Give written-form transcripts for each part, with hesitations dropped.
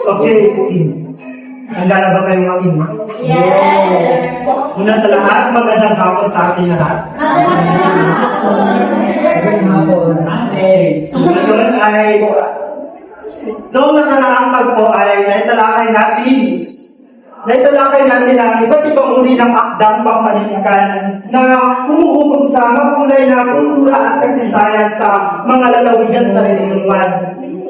Okay. Handa na ba kayo mag-in? Yes! Una sa lahat, magandang hapon sa ating lahat. So ngayon ay, noong nakaraang tagpo ay naitalakay natin ang iba't ibang uri ng akdang pampanitikan na humuhubog sa makulay na kultura at kasaysayan sa mga lalawigan sa Religion.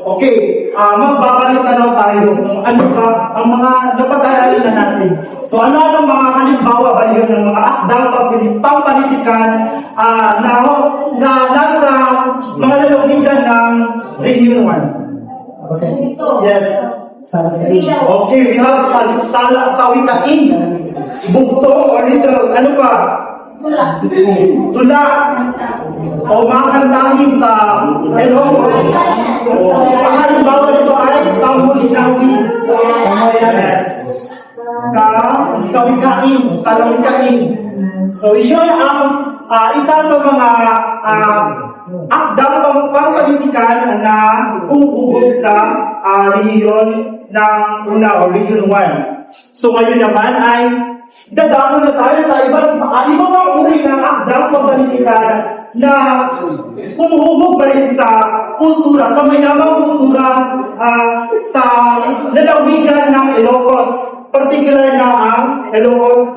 Okay, magbabalik na tayo kung ano ba ang mga napag-aaralan na natin. So ano ang mga halimbawa ba yun ng mga akdang pampanitikan na nasa mga lalawigan ng Region 1? Yes. Okay, we have sawikain, bugto or riddles. Ano pa? Tula. O mga kantahin sa Ilocos. Halimbawa nito ay Tamuli-Tawi. Yes. Kawikain, salawikain. So, yun ang isa sa mga akdang pampanitikan na umuubog sa region ng una o Region 1. So, ngayon naman ay dadamo na tayo sa ibang mga uri ng akdang pampanitikan na humuhubog pa rin sa kultura, sa mayamang kultura sa lalawigan ng Ilocos, particular na ang Ilocos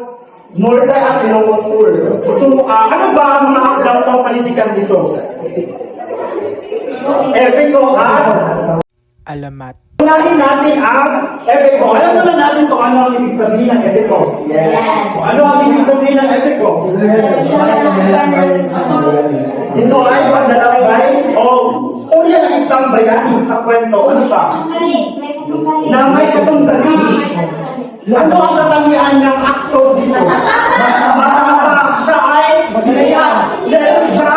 Norte at Ilocos Sur. So, ano ba ang mga akdang pampanitikan dito? Epiko at alamat. unahin natin ang epiko. Alam naman natin kung ano ang ibig sabihin ng epiko. Yes! Ano ang ibig sabihin ng epiko? Ito ay paglalakbay o storya ng isang bayani sa kwento. Ano ba? Na may katunggali. Ano ang katangian ng aktor dito? Siya ay ginayan. Meron siya.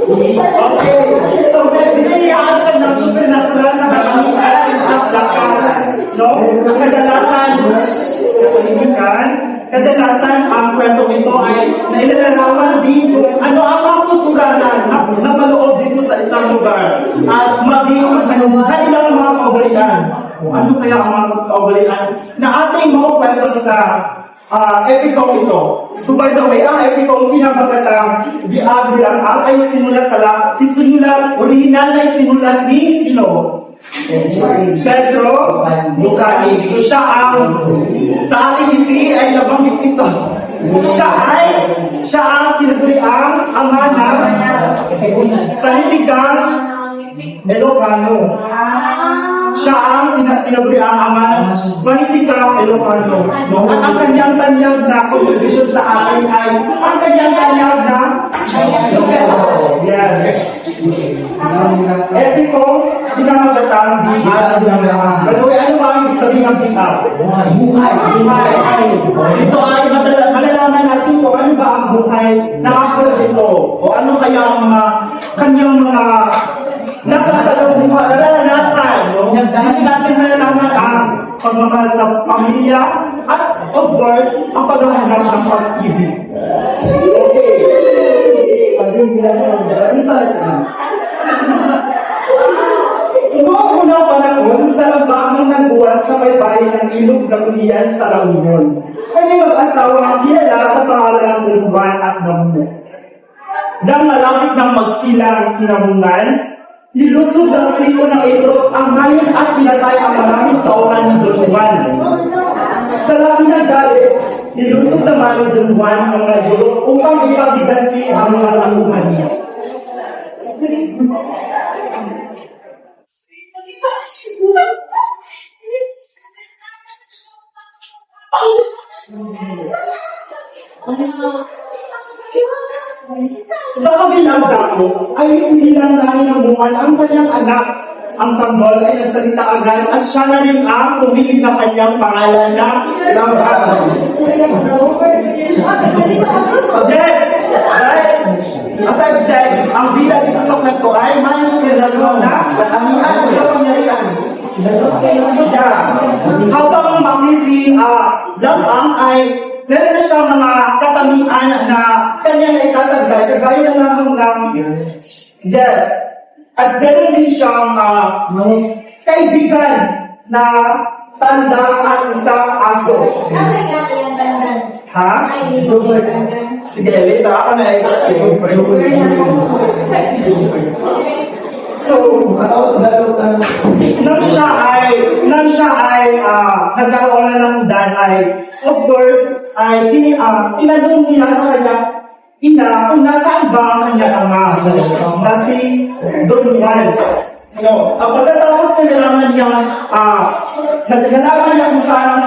Okay. So, binayaan siya ng supernatural na katangian at lakas. No? Kadalasan ang kwento ito ay nailalarawan din kung ano ang mga kultura na maloob dito sa isang lugar at maging kanilang mga kaugalian. Kung ano kaya ang mga kaugalian na ating mga kwento sa epiko ito. So by the way, ang epiko pinapagkatang bilang ay original na sinulat ni sino? Pedro Bucani. So siya ang sa ating isi ay nabanggit ito. Siya ang tinaguriang ama ng sanitigang Ilocano. Siya ang tinaguriang ama ng sanitigang Ilocano. No? At ang kanyang tanyag na contribution sa atin ay ang kanyang tanyag na yes. Epiko, pinamagatang bigat. By the way, ano ba ang ibig sabihin ng bigat? Buhay. Ito ay malalaman natin kung ano ba ang buhay na aktor dito. O ano kaya ang kanyang mga nararanasan. Hindi natin malalaman ang pagmamahal sa pamilya at of course, ang paghahanap ng pag-ibig. Okay. Noong unang panahon, sa labang ng buwan sa may bayan ng Ilog na Ulian sa La Union, ay may mag-asawang kilala sa pangalan ng Dulguan at Namuno. Nang malapit ng magsilang sinamungan, nilusog ng triko ng ito ang ngayon at pinatay ang maraming taonan ng Dulguan. Sa labi ng galit, nilusog naman ng Dulguan ang mga gulo upang ipagiganti ang mga lamuhan niya. Sa kabilang dako ay sinilang namin ng buwan ang kanyang anak. Ang sanggol ay nagsalita agad at siya na rin ang pumili na kanyang pangalan na Laban. Yes! Right? As I've said, ang bida dito sa kwento ay may relasyon na katangian at kapangyarihan. Habang makisi Labang ay meron na siyang mga katangian na kanya na itataglay, kagaya na lamang ng yes. At meron din siyang kaibigan na tanda at isang aso. Nasaan ka yung bansan? Ha? Ay, Sige, later ako na explain. So, nang siya ay nagkaroon na ng edad ay, of course, ay tinanong niya sa kanya, ina, kung nasaan ba ang kanyang ama? Na si Don Juan. Pagkatapos na nalaman niya kung saan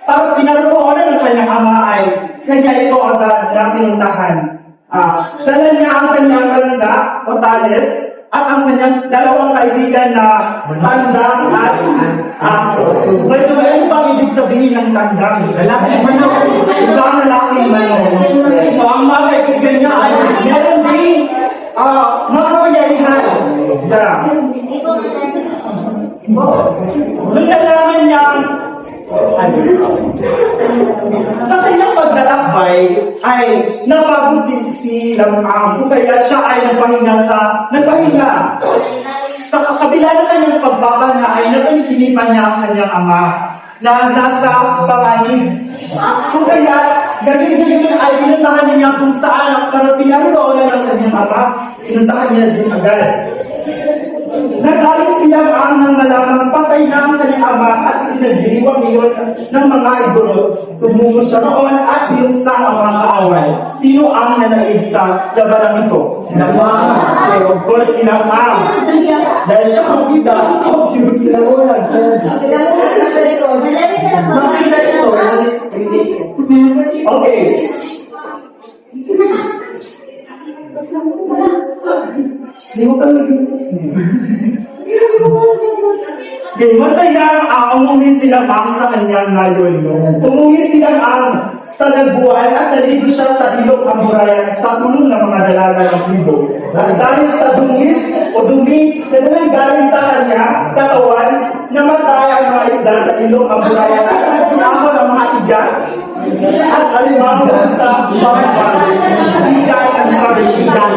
parang pinaroonan ng kanyang ama ay kanya ito agad na pinuntahan. Dala niya ang kanyang kalanda o tales at ang kanyang dalawang kaibigan na tandang at aso. Medyo ano bang ibig sabihin ng tandang? Isang lalaking manong. So ang mga kaibigan niya ay meron din mga kapangyarihan. Nung nalaman niya sa kanyang paglalakbay ay napagod si Lamang kung kaya siya ay nagpahinga. Sa kabila ng kanyang pagbabaga ay napanitinipan niya ang kanyang ama na nasa panganib. Kung kaya galing ay pinuntahan niya kung saan para pinaroonan ng kanyang ama, pinuntahan niya din agad. Nagalit siya nang malamang patay na ang kanyang ama at pinagdiriwang iyon ng mga idolo. Tumungo siya noon at binuksan ang mga kaaway. Sino ang nanaig sa labarang ito? Sinamang. Of course, sinamang. Dahil siya ang bida, sinamang. Makita ito. Okay. Masaya umuwi sila sa kanyang ngayon. Umuwi sila sa nagbuwan at naligo siya sa ilog Amburayan sa tulong ng mga dalaga ng tribo. At dahil sa dumi na nanggaling sa kanya, katawan, namatay ang mga isda sa ilog Amburayan at nagsiamon ang mga igat at alimango sa pampan. Higay ang sabi igan.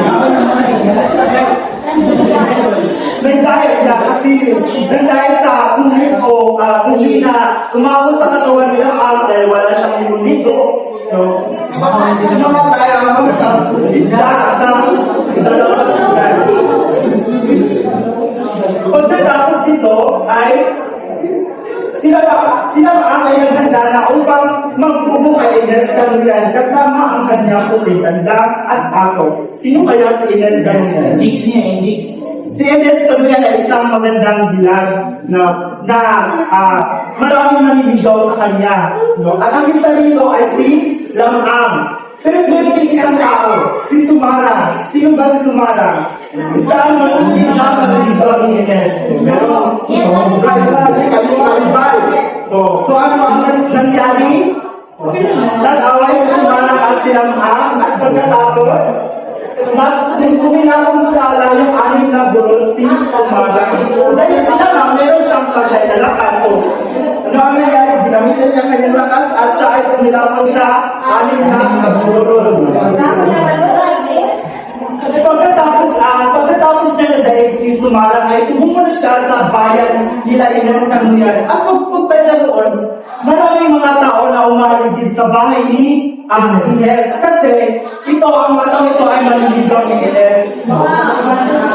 Nagdahil na kasi nagdahil sa tulis o tuli na tumawag sa katawan nila dahil wala siyang imunito. Namatay ang mga isda sa dalawang sigan. Pagkatapos nito ay sila ay naghanda na upang magpupo kay Ines Canuyan kasama ang kanyang puting tanda at aso. Sino kaya si Ines Canuyan? Si Ines Canuyan ay isang magandang bilag na maraming naniligaw sa kanya. At ang isa rito ay si Lamang. Pero meron din isang tao, si Sumara. Sino ba si Sumara? Isang masulit na naniligaw ni Ines. Pero, so ano ang nangyari? Nag-away si Sumara at si Lamang at pagkatapos nung kuminakong sa ala yung anim na burol si Sumara. Dahil si Lamang meron siyang kagay na lakas. So, ano ang nangyari? Ginamitan niya kanyang lakas at siya ay kuminakong sa anim na burol. Pagkatapos niya na dahil si Sumara ay tumungo na siya sa bayan nila Ines Canuyan. At pagpunta niya doon, maraming mga tao na umaligid sa bahay ni Ines kasi ang matang ito ay maniligaw ni Ines.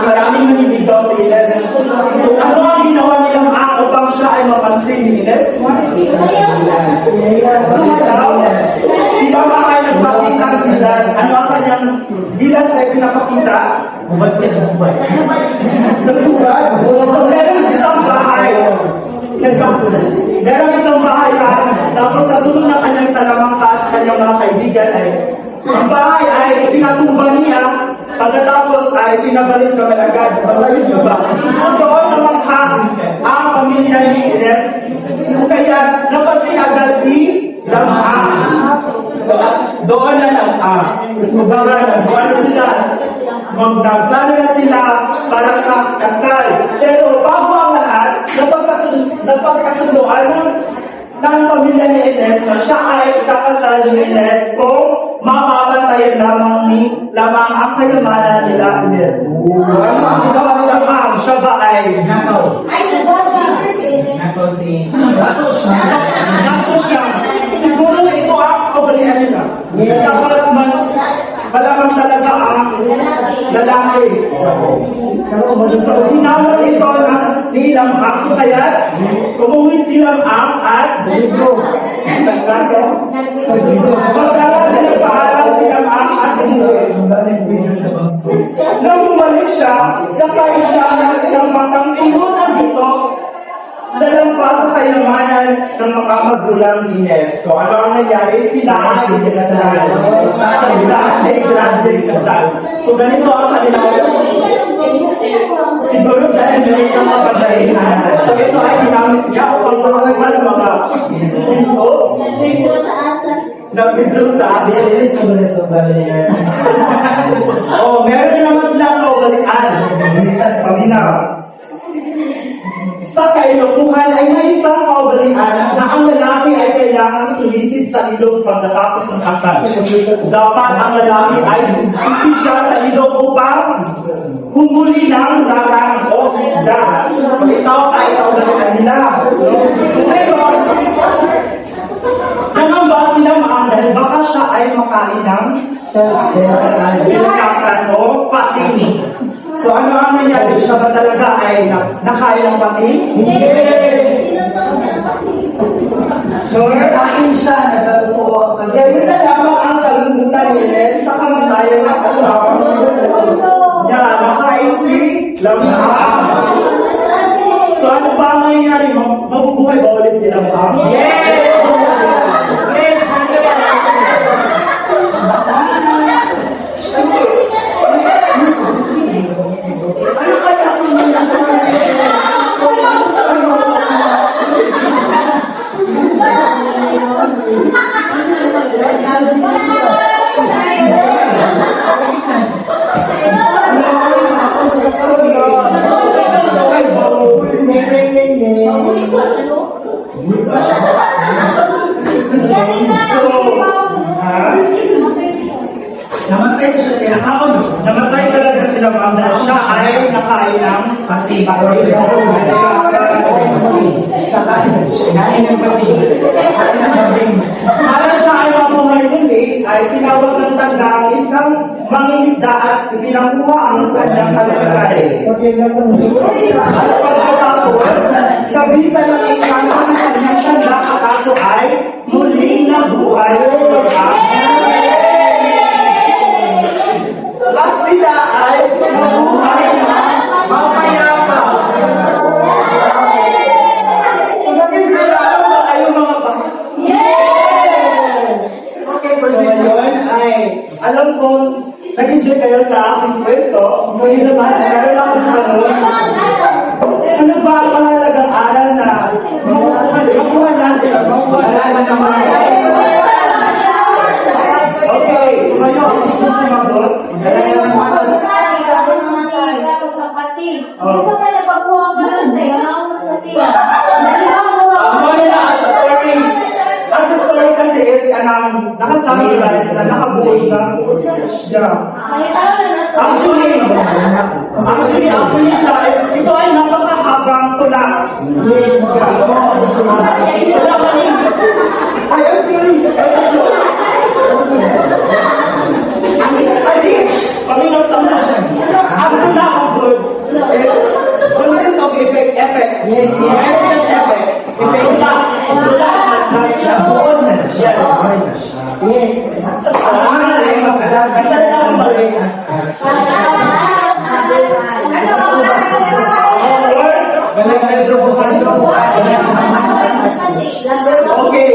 Maraming maniligaw si Ines. Ano ang ginawa nilang upang siya ay mapansin ni Ines? Sila mga ay nagpakita ng gilas. Ano ang kanyang gilas ay pinapakita? Sa buwan. So, meron isang bahay. Meron isang bahay tapos sa tulong ng kanyang salamangka at kanyang mga kaibigan ay ang bahay ay pinatumba niya pagkatapos ay pinabalik kami agad. Paglayo niyo ba? So doon namangha ang pamilya ni Ines. Kaya napansin agad si Lamang. Doon na lang doon na sila. Magdagplano na sila para sa kasal. Pero bago ang lahat, napagkasundoan ng pamilya ni Ines na siya ay kakasal ni Ines kung mamamatay lamang ang kayamanan nila Ines. Ano ang ginawa ni Lamang? ba ay Ay, nagbaga. nato siya? Siguro ito ang kaugalian nila. Dapat mas malamang talaga ang lalaki. So, tinawag ito ng nilang ang kaya umuwi silang ang at so, dapat nagpaalam silang ang at nang bumalik siya, sakay siya ng isang matang ng ito dalampas sa kayamanan ng mga magulang ni Ines. So, ano ang nangyari? Sila ay kasal. Sa grande kasal. So, ganito ang kanilang siguro dahil meron siyang mapagdaihan. So, ito ay ginamit niya upang makakagman ng mga pinto Nagwindro sa asa. na pinto sa asin. Oh, meron din naman silang kaugalian. Paminaw. Sa kailokuhan ay may isang kaugalian na ang lalaki ay kailangan sumisid sa ilog pagkatapos ng kasal. Dapat ang lalaki ay sumisid siya sa ilog upang humuli ng lalang o isda. So ito ay kaugalian nila. Ngayon, nangamba sila maandal, baka siya ay makain ng kinakakan o pating. So ano ang nangyari? Siya ba talaga ay nakain ng pating? Sure? Kain siya, nagkatotoo. Ganyan na lamang ang kalungkutan ni Ines sa kamatayan ng asawa. Yan, nakain si Lamang. So ano ba ang nangyayari? Mabubuhay ba ulit si Lamang? Ano kaya kung Namatay ko siya, tinakaon. namatay talaga si Lamang na siya ay nakain ng Pati. Kain ng pati. Kain ng pati. para siya ay mabuhay muli, ay tinawag ng tanda ang isang mangingisda at pinakuha ang kanyang kalasay. At pagkatapos, sa bisa ng ikanto ng kanyang tanda, kataso ay muling nabuhay si Lamang. At sila ay nabuhay na mapayapa. Naging-kilala ba kayo mga bata? Okay, so ngayon ay, alam ko, nag-enjoy kayo sa aking kwento. Ngayon naman, meron akong tanong. Ano ba ang mahalagang aral na makuha natin? Okay, ngayon, ang gusto sumagot. Ang story kasi is, nakasama nila sila, nakabuhay na. Yeah. Actually, ang puli siya is, ito ay napakahabang tula. Wala ka rin. Ay, I'm sorry. I think, paminaw sa mga siya. Ang tula ang good is, consist of effect. Yes. Effect. Tula. Siya buon na siya. Yes. Ang ay magkalaban na lang mali. Okay.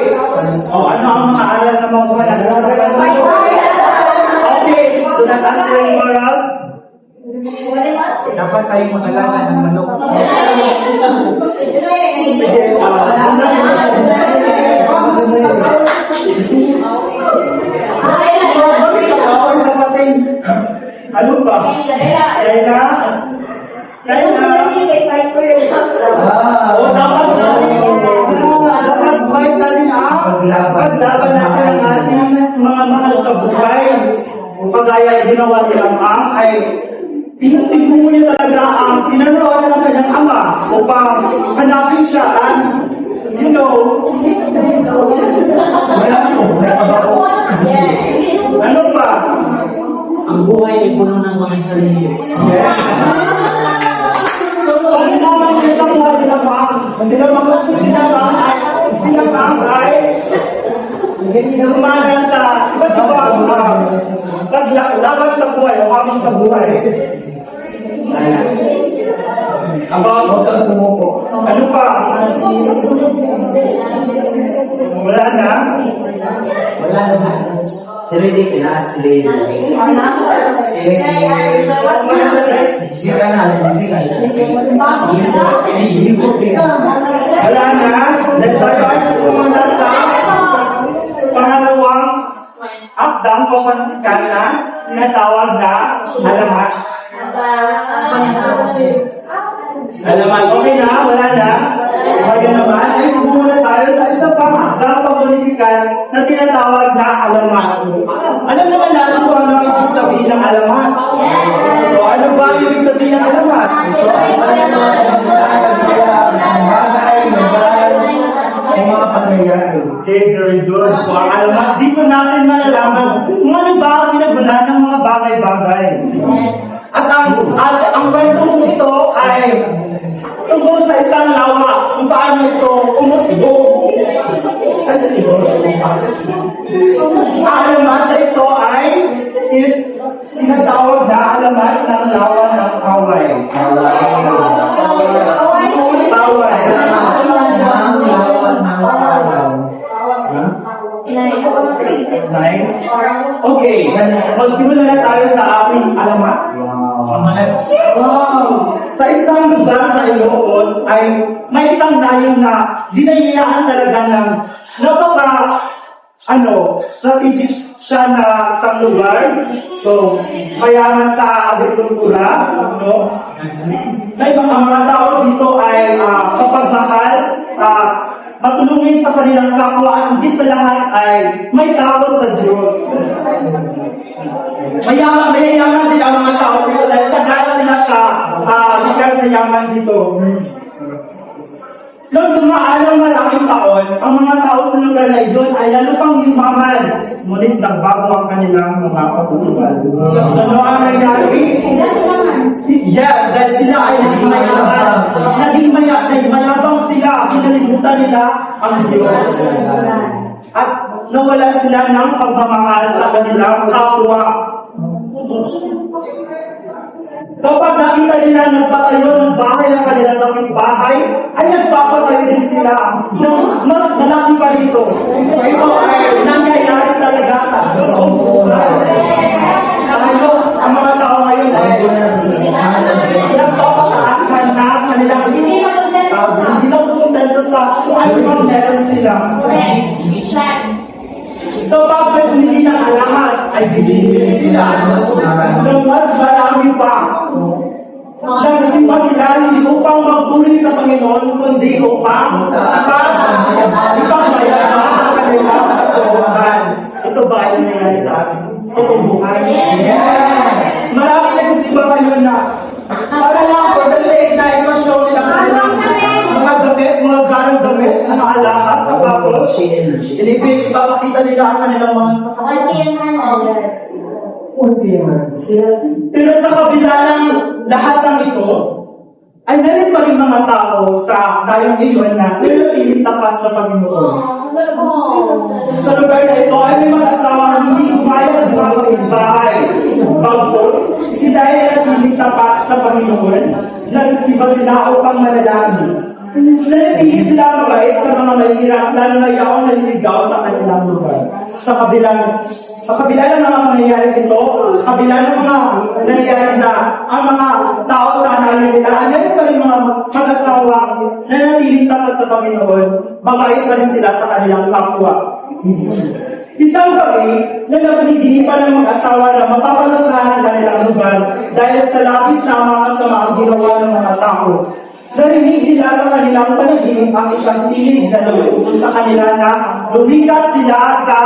Ano ang mga aral na makuha natin sa kanila? Okay. Do not answer for us. Dapat tayong mag-alaga ng manok. Sige. Sa pating. Ano ba? Kaya dapat fight natin ang paglaban natin ang ating mga mahal sa buhay. Kagaya ginawa nilang ay pinagtipunin talaga ang tinanong upang hanapin siya at, you know, Wala po. Wala pa ba po? ano pa? Ang buhay ay puno ng mga challenges. Kasi naman kita mo sila pa, sila ay gumana sa iba't ibang laban sa buhay o hamon sa buhay. Huwag kang sumuko. Ano pa? Wala na? Wala naman. Si ridiculous. Si Sira na. Wala na? Nagtayo ay pumunta sa pangalawang akdang papantikan na tinatawag na alamat. Alamat, okay na? Wala na? Kaya naman, ay pumunta tayo sa isa pang akdang papantikan na tinatawag na alamat. Alam naman natin kung ano ang ibig sabihin ng alamat. O ano ba ang ibig sabihin ng alamat? Ang mga pangyayari. Okay, very good. So, ang alamat, dito natin malalaman kung ano ba ang pinagmula ng mga bagay-bagay. At ang kwentong ito ay tungkol sa isang lawa kung paano ito umusbog. Kasi ito, ang alamat na ito ay tinatawag na alamat ng lawa ng kaway. Kaway. Nice. Okay. Magsimula na tayo sa ating alamat. Wow! Sa isang lugar sa Ilocos ay may isang dayo na dinayayaan talaga ng strategic siya na isang lugar. So, mayaman sa agrikultura, no? May mga tao dito ay kapagmahal, matulungin sa kanilang kapwa at higit sa lahat ay may takot sa Diyos. Mayayaman din ang mga tao dito dahil sagana sila sa likas na yaman dito. Nung dumaan ng malaking taon, ang mga tao sa lugar na iyon ay lalo pang yumaman, ngunit nagbago ang kanilang mga patutuan. So, ano ang nangyari? Yes, dahil sila ay naging mayaman. Naging mayabang sila, kinalimutan nila ang Diyos. At nawalan sila ng pagmamahal sa kanilang kapwa. Kapag nakita nila nagpatayo ng bahay ng kanilang kapitbahay, ay nagpapatayo din sila ng mas malaki pa rito. So ito ay nangyayari talaga sa buhay. Tayo, ang mga tao ngayon ay nagpapataasan na kanilang hindi na kontento sa kung ano bang meron sila. Kapag may bumili ng alahas, ay bibili sila ng mas marami pa. Nagsimba sila hindi upang magburi sa Panginoon, kundi upang ipagmayaman ang kanilang kasawahan. Ito ba ay nangyayari sa atin? Totoong buhay? Yes! Marami nagsimba kayo na para lang for the sake na ipashow nila kanilang mga damit, mga garang damit, mga alahas, tapos ipapakita nila ang kanilang mga sasakyan. Pero sa kabila ng lahat ng ito, ay meron pa rin mga tao sa tayong iyon na nanatiling tapat sa Panginoon. Sa lugar na ito ay may mga asawang hindi umayos sa mga bahay. Bagpos, sila ay nanatiling tapat sa Panginoon. Nagsiba sila upang manalangin. Nanatili sila mabait sa mga mahirap, lalo na yaong naliligaw sa kanilang lugar. Sa kabila ng mga mangyayari ito, sa kabila ng mga nangyayari na ang mga tao sa namin nila, ay meron pa rin mga mag-asawa na nanatiling tapat sa Panginoon, mabait pa rin sila sa kanilang kapwa. Isang gabi, nagpapaniginipan ng mag-asawa na mapapalasahan ang kanilang lugar dahil sa labis na mga kasamaang ginawa ng mga tao. Narinig nila sa kanilang panaginip ang isang tinig na nagtuturo sa kanila na lumikas sila sa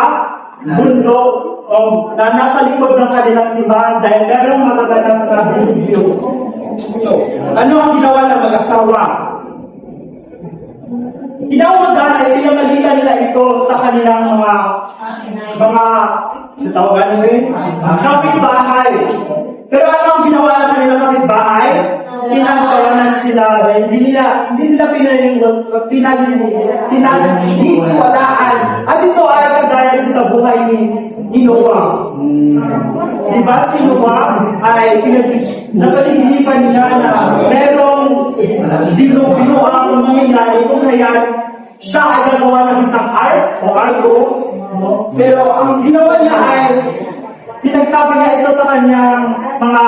mundo o na nasa likod ng kanilang simbahan dahil merong magagandang view. So, ano ang ginawa ng mag-asawa? Kinaumaga ay pinamalitan nila ito sa kanilang mga sa tawagan nyo kapitbahay. Pero ano ang ginawa ng kanilang kapitbahay? Pinagtawanan sila, hindi sila pinagwalaan. At ito ay kagaya din sa buhay ni Noah. Diba si Noah ay napaligilipan niya na merong dilubyo ang mangyayari kung kaya siya ay gagawa ng isang ark o arko. Pero ang ginawa niya ay pinagsabi niya ito sa kanyang mga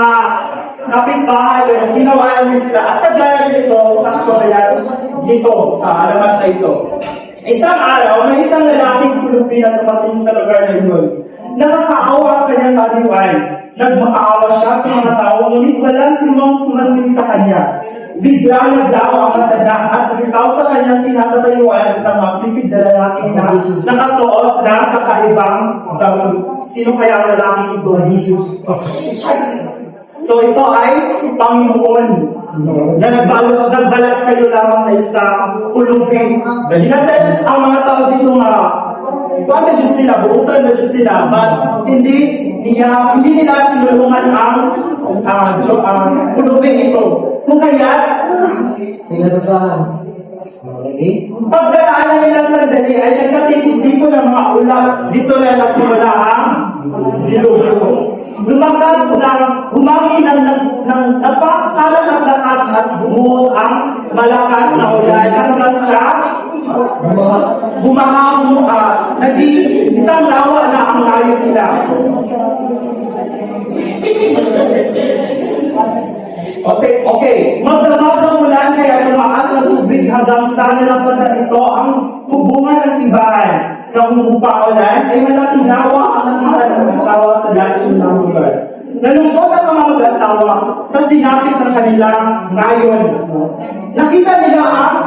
kapitbahay, ginawa niya sila. At kagaya nito sa storya dito, sa alamat na ito. Isang araw, may isang lalaking pulubi na dumating sa lugar na ito. Nakakaawa ang kanyang kadiwan. Nagmakaawa siya sa mga tao, ngunit wala sinumang tumasin sa kanya. Bigla naglaw ang matanda at bitaw sa kanyang tinatatayuan sa mga pisig na lalaki na nakasuot ng kakaibang sino kaya ang lalaki ito? Jesus. So ito ay Panginoon na nagbalat kayo lamang na isang pulubi. Ginatest ang mga tao dito nga bakit Diyos sila, buutan na Diyos sila, but hindi nila tinulungan ang pulubing ito. Kung kaya, pagdaraan na nilang sandali ay nagkatipid-tipo ng mga ulap. Dito na nagsimula ang dilubyo. Lumakas humangin ng napakalakas-lakas at bumuhos ang malakas na ulan hanggang sa bumahang naging isang lawa na ang layo nila. Okay. Magdamag ng ulan kaya tumaas ang tubig hanggang sa nalampasan ito ang hubungan ng simbahan. Nang humupa ulan ay malaking lawa ang nakita ng asawa sa lahat ng lugar. Nalungkot ang mga mag-asawa sa sinapit ng kanilang ngayon. Nakita nila ang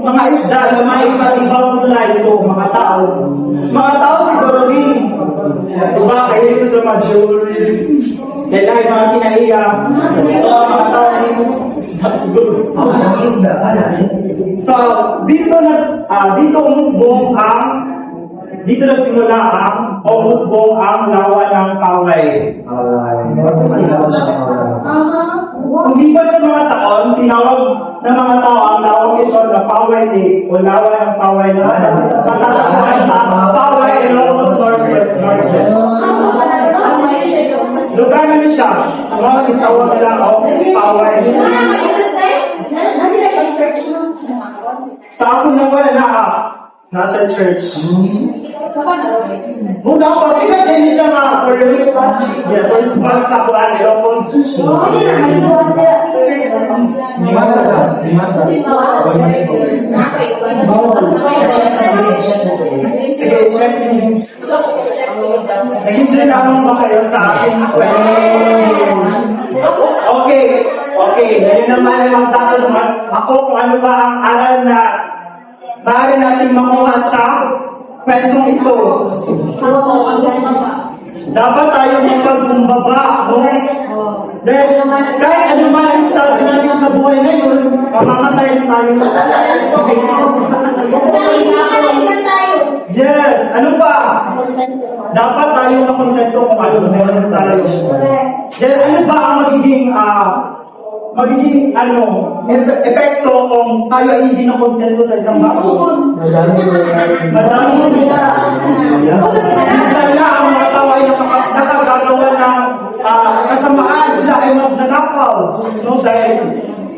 mga isda na may iba't ibang kulay. So, mga tao siguro rin. Diba, kayo ito sa mga jewelries. Kaya ay mga kinaiya. Ito ang mga tao rin. So, dito nagsimula ang umusbong ang lawa ng kaway. Hindi pa sa mga taon, tinawag ng mga tao ang lawang ito na Poway Day o lawa ng Poway na matatagpuan sa Poway Ilocos Northwest Market. Lugar namin siya. Mga tinawag nila o Poway. Sa akin na wala na nasa church. Muna ko, sikat din siya mga first month sa Kuan Ilocos. Sige, check. Nag-enjoy naman ba kayo sa akin? Okay. Ngayon naman ay magtatanungan ako kung ano ba ang aral na maaari natin makuha sa kwentong ito. Dapat tayo magpagkumbaba. Dahil kahit ano man ang start natin sa buhay ngayon, mamamatay tayo. Yes! Ano pa? Dapat tayo makontento kung ano meron tayo. Dahil ano ba ang magiging epekto kung tayo ay hindi na kontento sa isang bago. Madami. Minsan na ang mga tao ay nakagagawa ng kasamaan, sila ay magnanakaw. No? Dahil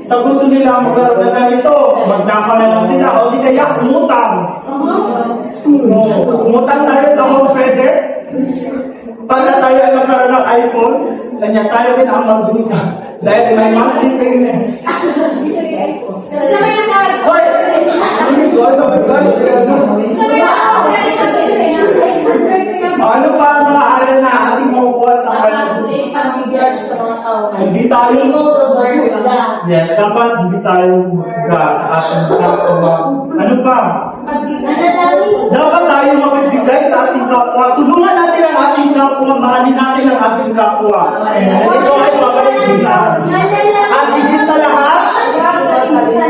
sa gusto nila magkaroon na ganito, magnakaw na lang sila o di kaya umutang. Umutang tayo sa mga pwede. Para tayo ay magkaroon ng iPhone, kanya tayo rin ang magdusa. Dahil may monthly payment. Hoy! Oh my gosh! Ano pa ang mga aral na ating makukuha sa kanya? Hindi tayo. Yes, dapat hindi tayo musga sa ating kapwa. Ano pa? Dapat tayo magbigay sa ating kapwa. Tulungan natin ang ating kapwa. Mahalin natin ang ating kapwa. Ito ay mabalik kita. At higit sa lahat,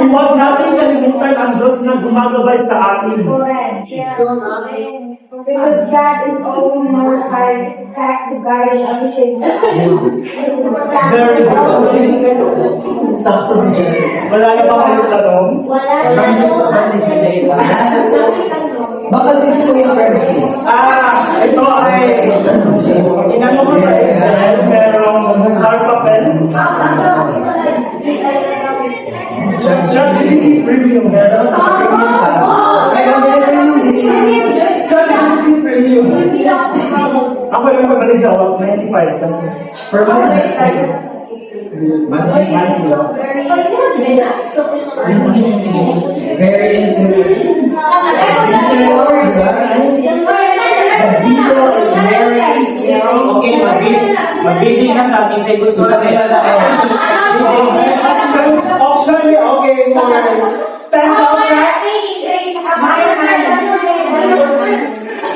huwag natin kalimutan ang Diyos na gumagabay sa atin. Correct. Because God is always more hard to guide everything. Very good. Sakto si Jessica. Wala na ba kayong tanong? Wala na po. Baka si Kuya Francis. Ito ay inano ko sa Excel, merong hard papel. ChatGPT Premium. Meron ka premium ka. Kaya meron yung ChatGPT Premium. Ako yung pag-jawab, 95 pesos. per month. Very intuitive. The video is very skill. Okay, magbibig na natin sa gusto Gusto nila na Option niya, okay, for 10,000.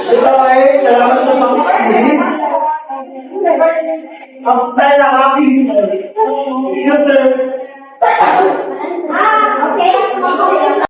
Ito ay salamat sa pag-ibig. Ang pera aking. Yes, sir.